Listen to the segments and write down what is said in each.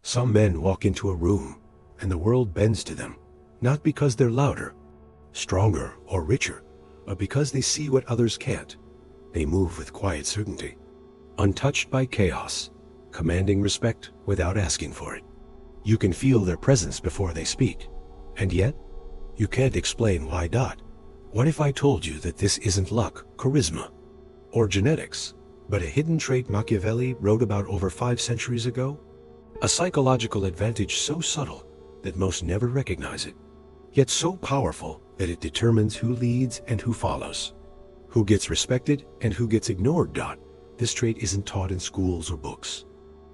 Some men walk into a room, and the world bends to them, not because they're louder, stronger, or richer, but because they see what others can't. They move with quiet certainty, untouched by chaos, commanding respect without asking for it. You can feel their presence before they speak, and yet, you can't explain why. What if I told you that this isn't luck, charisma, or genetics, but a hidden trait Machiavelli wrote about over 5 centuries ago? A psychological advantage so subtle that most never recognize it, yet so powerful that it determines who leads and who follows, who gets respected and who gets ignored. This trait isn't taught in schools or books.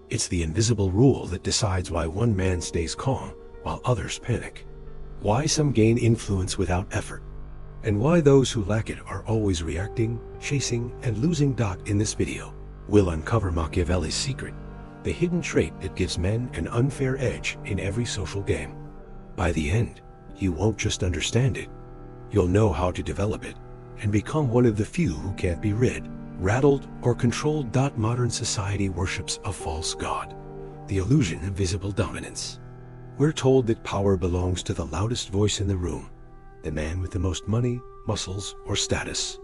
It's the invisible rule that decides why one man stays calm while others panic, why some gain influence without effort, and why those who lack it are always reacting, chasing, and losing. In this video, we'll uncover Machiavelli's secret, the hidden trait that gives men an unfair edge in every social game. By the end, you won't just understand it, you'll know how to develop it and become one of the few who can't be rid, rattled, or controlled. Modern society worships a false god, the illusion of visible dominance. We're told that power belongs to the loudest voice in the room, the man with the most money, muscles, or status.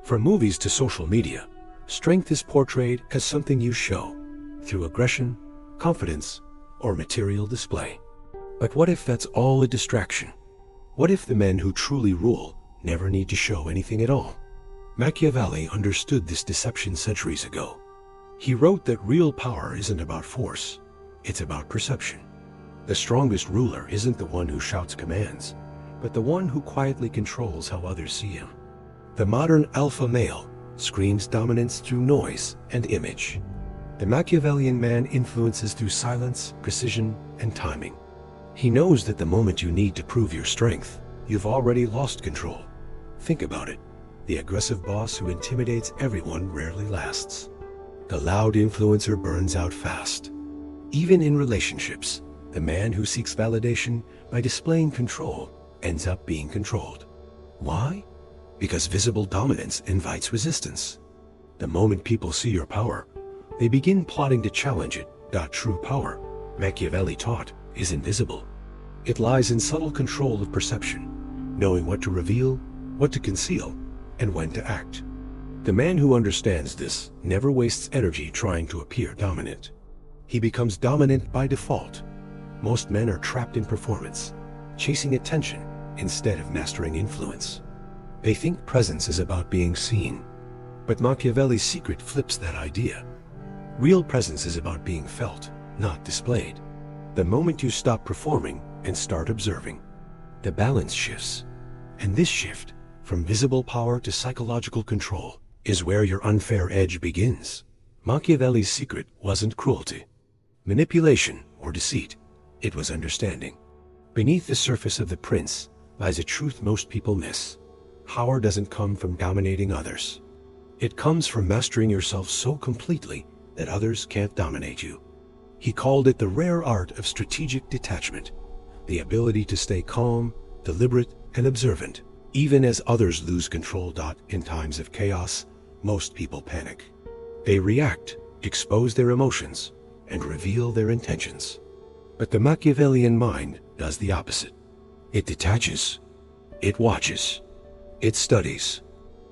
From movies to social media, strength is portrayed as something you show through aggression, confidence, or material display. But what if that's all a distraction? What if the men who truly rule never need to show anything at all? Machiavelli understood this deception centuries ago. He wrote that real power isn't about force, it's about perception. The strongest ruler isn't the one who shouts commands, but the one who quietly controls how others see him. The modern alpha male screams dominance through noise and image. The Machiavellian man influences through silence, precision, and timing. He knows that the moment you need to prove your strength, you've already lost control. Think about it. The aggressive boss who intimidates everyone rarely lasts. The loud influencer burns out fast. Even in relationships, the man who seeks validation by displaying control ends up being controlled. Why? Because visible dominance invites resistance. The moment people see your power, they begin plotting to challenge it. True power, Machiavelli taught, is invisible. It lies in subtle control of perception, knowing what to reveal, what to conceal, and when to act. The man who understands this never wastes energy trying to appear dominant. He becomes dominant by default. Most men are trapped in performance, chasing attention instead of mastering influence. They think presence is about being seen, but Machiavelli's secret flips that idea. Real presence is about being felt, not displayed. The moment you stop performing and start observing, the balance shifts. And this shift, from visible power to psychological control, is where your unfair edge begins. Machiavelli's secret wasn't cruelty, manipulation, or deceit. It was understanding. Beneath the surface of the prince lies a truth most people miss. Power doesn't come from dominating others. It comes from mastering yourself so completely that others can't dominate you. He called it the rare art of strategic detachment, the ability to stay calm, deliberate, and observant, even as others lose control. In times of chaos, most people panic. They react, expose their emotions, and reveal their intentions. But the Machiavellian mind does the opposite. It detaches. It watches. It studies.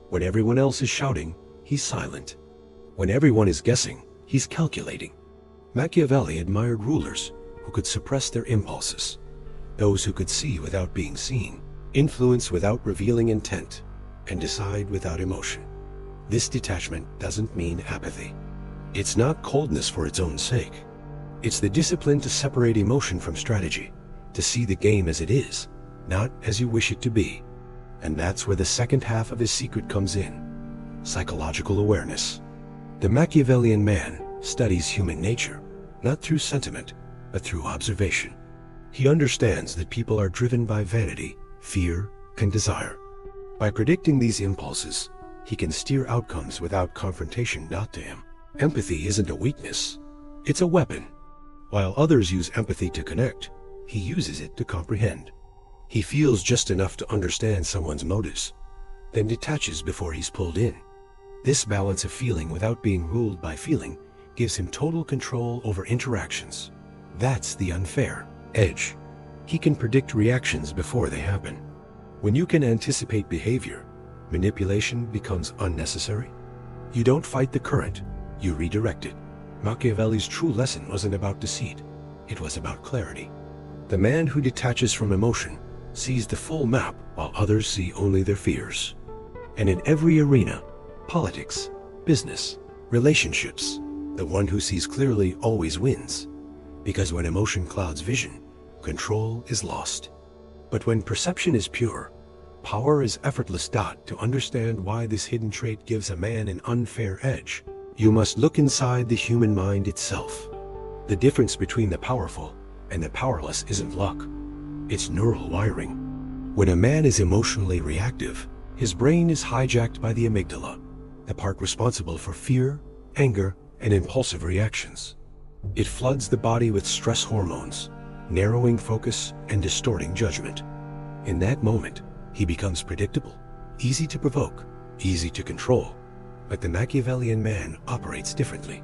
When everyone else is shouting, he's silent. When everyone is guessing, he's calculating. Machiavelli admired rulers who could suppress their impulses, those who could see without being seen, influence without revealing intent, and decide without emotion. This detachment doesn't mean apathy. It's not coldness for its own sake. It's the discipline to separate emotion from strategy, to see the game as it is, not as you wish it to be. And that's where the second half of his secret comes in: psychological awareness. The Machiavellian man studies human nature, not through sentiment, but through observation. He understands that people are driven by vanity, fear, and desire. By predicting these impulses, he can steer outcomes without confrontation. To him, empathy isn't a weakness, it's a weapon. While others use empathy to connect, he uses it to comprehend. He feels just enough to understand someone's motives, then detaches before he's pulled in. This balance of feeling without being ruled by feeling gives him total control over interactions. That's the unfair edge. He can predict reactions before they happen. When you can anticipate behavior, manipulation becomes unnecessary. You don't fight the current, you redirect it. Machiavelli's true lesson wasn't about deceit, it was about clarity. The man who detaches from emotion sees the full map while others see only their fears. And in every arena, politics, business, relationships, the one who sees clearly always wins. Because when emotion clouds vision, control is lost. But when perception is pure, power is effortless. To understand why this hidden trait gives a man an unfair edge, you must look inside the human mind itself. The difference between the powerful and the powerless isn't luck, it's neural wiring. When a man is emotionally reactive, his brain is hijacked by the amygdala, the part responsible for fear, anger, and impulsive reactions. It floods the body with stress hormones, narrowing focus and distorting judgment. In that moment, he becomes predictable, easy to provoke, easy to control. But the Machiavellian man operates differently.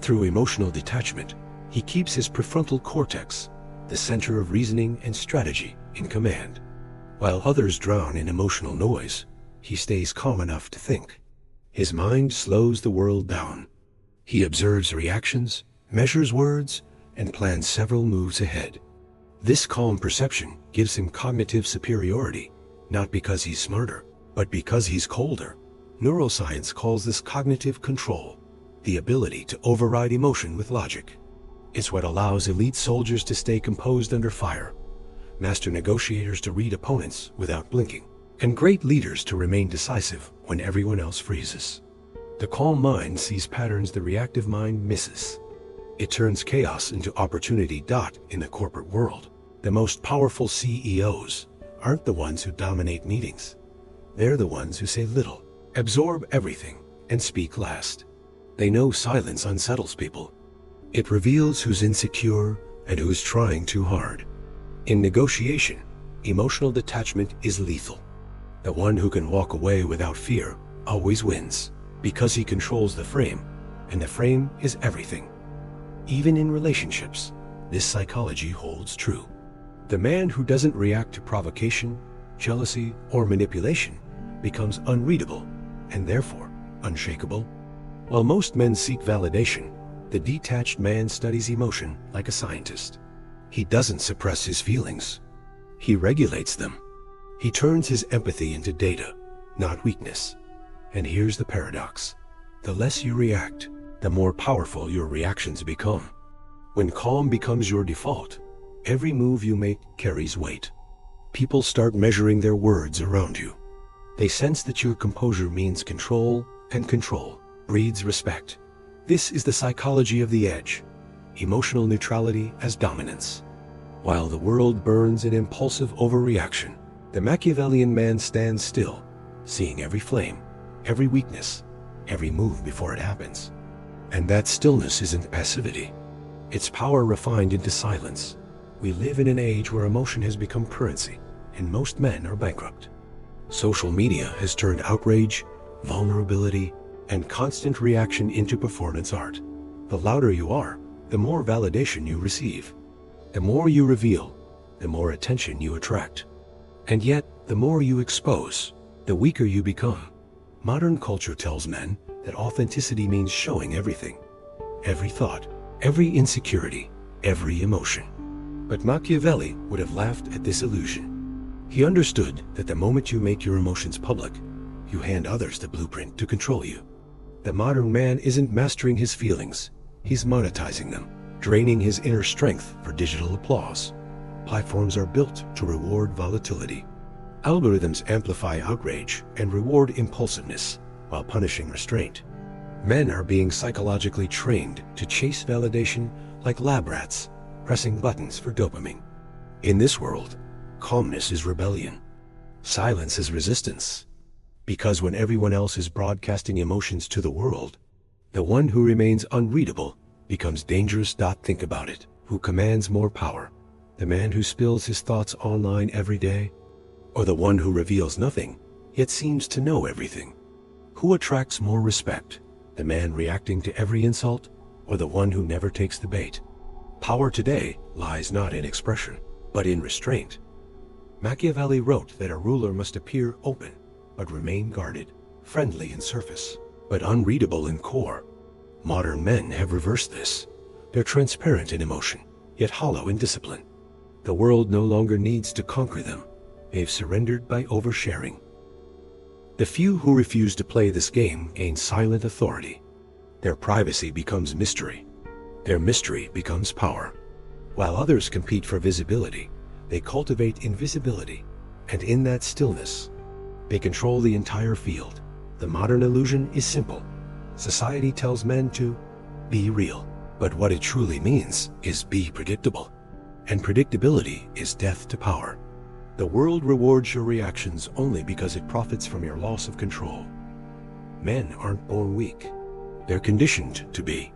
Through emotional detachment, he keeps his prefrontal cortex, the center of reasoning and strategy, in command. While others drown in emotional noise, he stays calm enough to think. His mind slows the world down. He observes reactions, measures words, and plans several moves ahead. This calm perception gives him cognitive superiority, not because he's smarter, but because he's colder. Neuroscience calls this cognitive control, the ability to override emotion with logic. It's what allows elite soldiers to stay composed under fire, master negotiators to read opponents without blinking, and great leaders to remain decisive when everyone else freezes. The calm mind sees patterns the reactive mind misses. It turns chaos into opportunity. In the corporate world, the most powerful CEOs aren't the ones who dominate meetings. They're the ones who say little, absorb everything, and speak last. They know silence unsettles people. It reveals who's insecure and who's trying too hard. In negotiation, emotional detachment is lethal. The one who can walk away without fear always wins, because he controls the frame, and the frame is everything. Even in relationships, this psychology holds true. The man who doesn't react to provocation, jealousy, or manipulation becomes unreadable, and therefore unshakable. While most men seek validation, the detached man studies emotion like a scientist. He doesn't suppress his feelings. He regulates them. He turns his empathy into data, not weakness. And here's the paradox. The less you react, the more powerful your reactions become. When calm becomes your default, every move you make carries weight. People start measuring their words around you. They sense that your composure means control, and control breeds respect. This is the psychology of the edge, emotional neutrality as dominance. While the world burns in impulsive overreaction, the Machiavellian man stands still, seeing every flame, every weakness, every move before it happens. And that stillness isn't passivity. It's power refined into silence. We live in an age where emotion has become currency, and most men are bankrupt. Social media has turned outrage, vulnerability, and constant reaction into performance art. The louder you are, the more validation you receive. The more you reveal, the more attention you attract. And yet, the more you expose, the weaker you become. Modern culture tells men that authenticity means showing everything. Every thought, every insecurity, every emotion. But Machiavelli would have laughed at this illusion. He understood that the moment you make your emotions public, you hand others the blueprint to control you. The modern man isn't mastering his feelings, he's monetizing them, draining his inner strength for digital applause. Platforms are built to reward volatility. Algorithms amplify outrage and reward impulsiveness while punishing restraint. Men are being psychologically trained to chase validation like lab rats, pressing buttons for dopamine. In this world, calmness is rebellion. Silence is resistance. Because when everyone else is broadcasting emotions to the world, the one who remains unreadable becomes dangerous. Think about it. Who commands more power? The man who spills his thoughts online every day? Or the one who reveals nothing, yet seems to know everything? Who attracts more respect? The man reacting to every insult, or the one who never takes the bait? Power today lies not in expression, but in restraint. Machiavelli wrote that a ruler must appear open, but remain guarded, friendly in surface, but unreadable in core. Modern men have reversed this. They're transparent in emotion, yet hollow in discipline. The world no longer needs to conquer them. They've surrendered by oversharing. The few who refuse to play this game gain silent authority. Their privacy becomes mystery. Their mystery becomes power. While others compete for visibility, they cultivate invisibility, and in that stillness, they control the entire field. The modern illusion is simple. Society tells men to be real, but what it truly means is be predictable. And predictability is death to power. The world rewards your reactions only because it profits from your loss of control. Men aren't born weak. They're conditioned to be.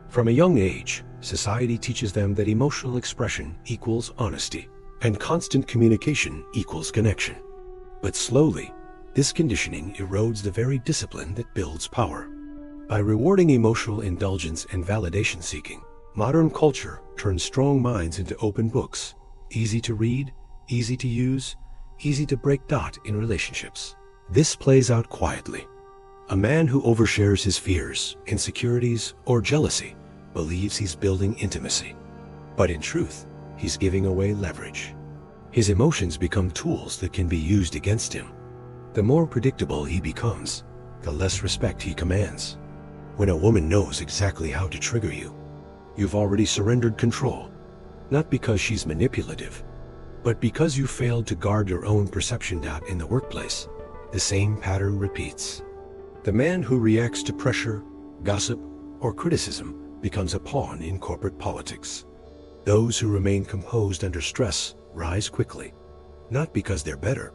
From a young age, society teaches them that emotional expression equals honesty, and constant communication equals connection. But slowly, this conditioning erodes the very discipline that builds power. By rewarding emotional indulgence and validation seeking, modern culture turns strong minds into open books, easy to read, easy to use, easy to break in relationships. This plays out quietly. A man who overshares his fears, insecurities, or jealousy believes he's building intimacy. But in truth, he's giving away leverage. His emotions become tools that can be used against him. The more predictable he becomes, the less respect he commands. When a woman knows exactly how to trigger you, you've already surrendered control, not because she's manipulative, but because you failed to guard your own perception. In the workplace, the same pattern repeats. The man who reacts to pressure, gossip, or criticism becomes a pawn in corporate politics. Those who remain composed under stress rise quickly, not because they're better,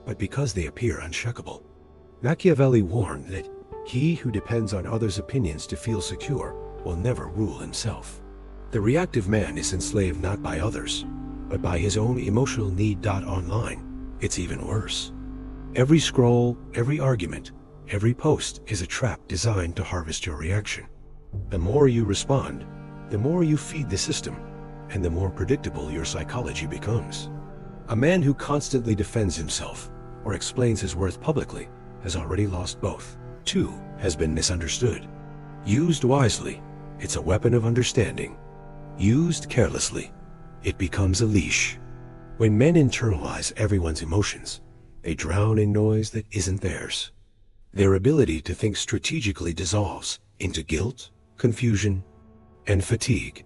but because they appear unshakable. Machiavelli warned that he who depends on others' opinions to feel secure will never rule himself. The reactive man is enslaved not by others, but by his own emotional need. Online, it's even worse. Every scroll, every argument, every post is a trap designed to harvest your reaction. The more you respond, the more you feed the system, and the more predictable your psychology becomes. A man who constantly defends himself or explains his worth publicly has already lost both. 2 has been misunderstood. Used wisely, it's a weapon of understanding. Used carelessly, it becomes a leash. When men internalize everyone's emotions, they drown in noise that isn't theirs. Their ability to think strategically dissolves into guilt, confusion, and fatigue.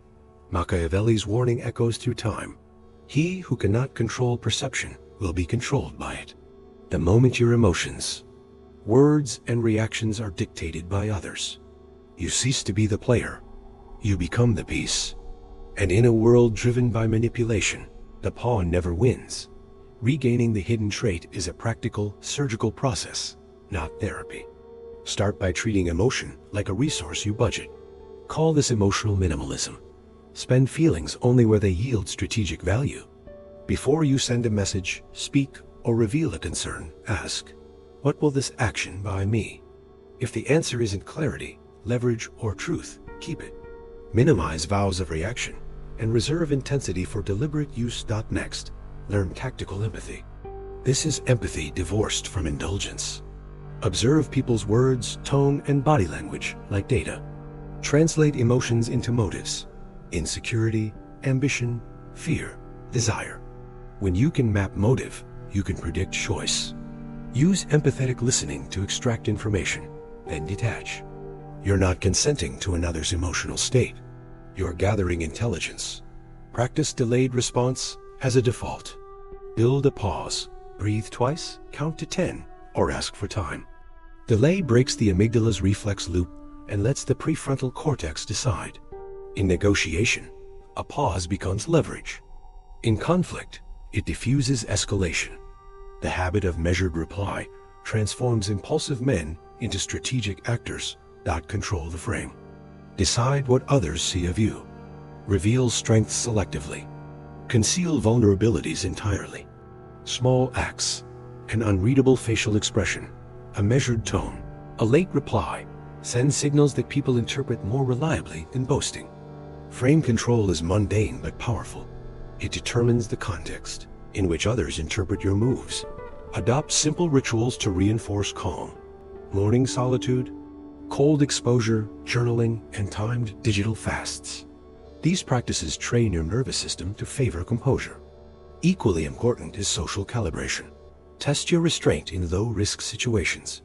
Machiavelli's warning echoes through time. He who cannot control perception will be controlled by it. The moment your emotions, words, and reactions are dictated by others, you cease to be the player. You become the piece. And in a world driven by manipulation, the pawn never wins. Regaining the hidden trait is a practical, surgical process, not therapy. Start by treating emotion like a resource you budget. Call this emotional minimalism. Spend feelings only where they yield strategic value. Before you send a message, speak, or reveal a concern, ask, what will this action buy me? If the answer isn't clarity, leverage, or truth, keep it. Minimize vows of reaction and reserve intensity for deliberate use. Next, learn tactical empathy. This is empathy divorced from indulgence. Observe people's words, tone, and body language like data. Translate emotions into motives: insecurity, ambition, fear, desire. When you can map motive, you can predict choice. Use empathetic listening to extract information, then detach. You're not consenting to another's emotional state. You're gathering intelligence. Practice delayed response as a default. Build a pause. Breathe twice, count to 10, or ask for time. Delay breaks the amygdala's reflex loop and lets the prefrontal cortex decide. In negotiation, a pause becomes leverage. In conflict, it diffuses escalation. The habit of measured reply transforms impulsive men into strategic actors that control the frame. Decide what others see of you. Reveal strengths selectively. Conceal vulnerabilities entirely. Small acts, an unreadable facial expression, a measured tone, a late reply, send signals that people interpret more reliably than boasting. Frame control is mundane but powerful. It determines the context in which others interpret your moves. Adopt simple rituals to reinforce calm. Morning solitude, cold exposure, journaling, and timed digital fasts. These practices train your nervous system to favor composure. Equally important is social calibration. Test your restraint in low-risk situations.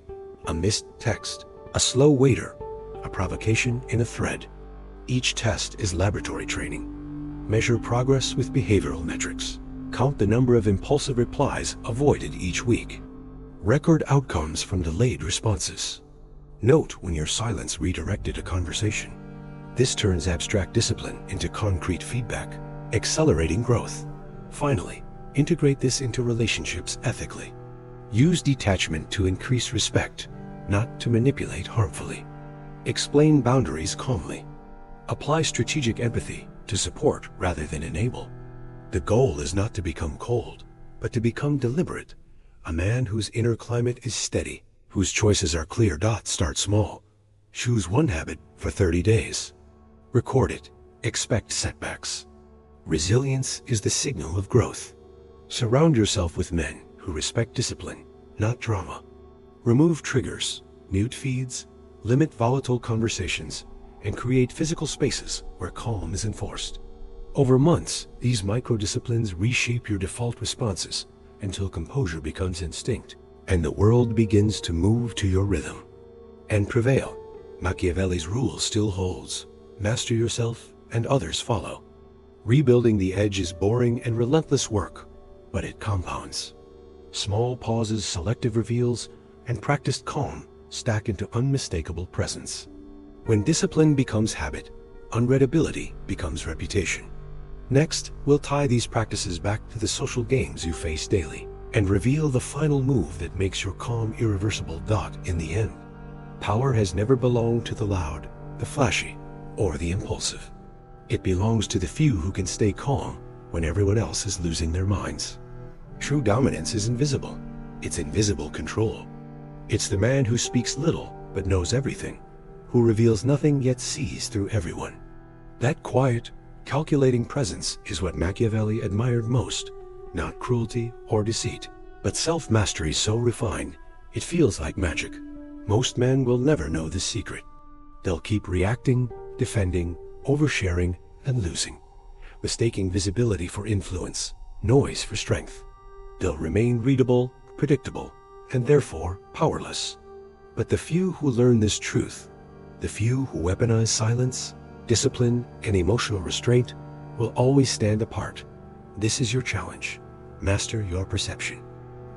A missed text, a slow waiter, a provocation in a thread. Each test is laboratory training. Measure progress with behavioral metrics. Count the number of impulsive replies avoided each week. Record outcomes from delayed responses. Note when your silence redirected a conversation. This turns abstract discipline into concrete feedback, accelerating growth. Finally, integrate this into relationships ethically. Use detachment to increase respect, not to manipulate harmfully. Explain boundaries calmly. Apply strategic empathy to support rather than enable. The goal is not to become cold, but to become deliberate. A man whose inner climate is steady, whose choices are clear. Start small. Choose one habit for 30 days. Record it. Expect setbacks. Resilience is the signal of growth. Surround yourself with men who respect discipline, not drama. Remove triggers, mute feeds, limit volatile conversations, and create physical spaces where calm is enforced. Over months, these micro-disciplines reshape your default responses until composure becomes instinct, and the world begins to move to your rhythm. And prevail. Machiavelli's rule still holds. Master yourself, and others follow. Rebuilding the edge is boring and relentless work, but it compounds. Small pauses, selective reveals, and practiced calm stack into unmistakable presence. When discipline becomes habit, unreadability becomes reputation. Next, we'll tie these practices back to the social games you face daily and reveal the final move that makes your calm irreversible. In the end, power has never belonged to the loud, the flashy, or the impulsive. It belongs to the few who can stay calm when everyone else is losing their minds. True dominance is invisible. It's invisible control. It's the man who speaks little but knows everything, who reveals nothing yet sees through everyone. That quiet, calculating presence is what Machiavelli admired most, not cruelty or deceit, but self-mastery so refined it feels like magic. Most men will never know this secret. They'll keep reacting, defending, oversharing, and losing, mistaking visibility for influence, noise for strength. They'll remain readable, predictable, and therefore powerless. But the few who learn this truth, the few who weaponize silence, discipline, and emotional restraint, will always stand apart. This is your challenge. Master your perception.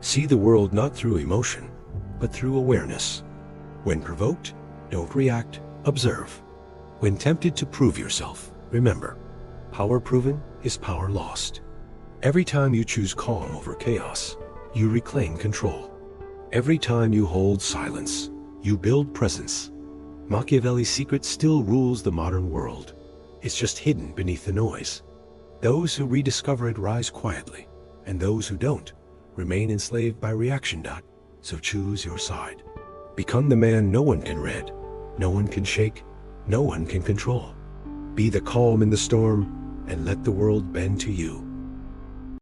See the world not through emotion, but through awareness. When provoked, don't react, observe. When tempted to prove yourself, remember, power proven is power lost. Every time you choose calm over chaos, you reclaim control. Every time you hold silence, you build presence. Machiavelli's secret still rules the modern world. It's just hidden beneath the noise. Those who rediscover it rise quietly, and those who don't remain enslaved by reaction. So choose your side. Become the man no one can read, no one can shake, no one can control. Be the calm in the storm, and let the world bend to you.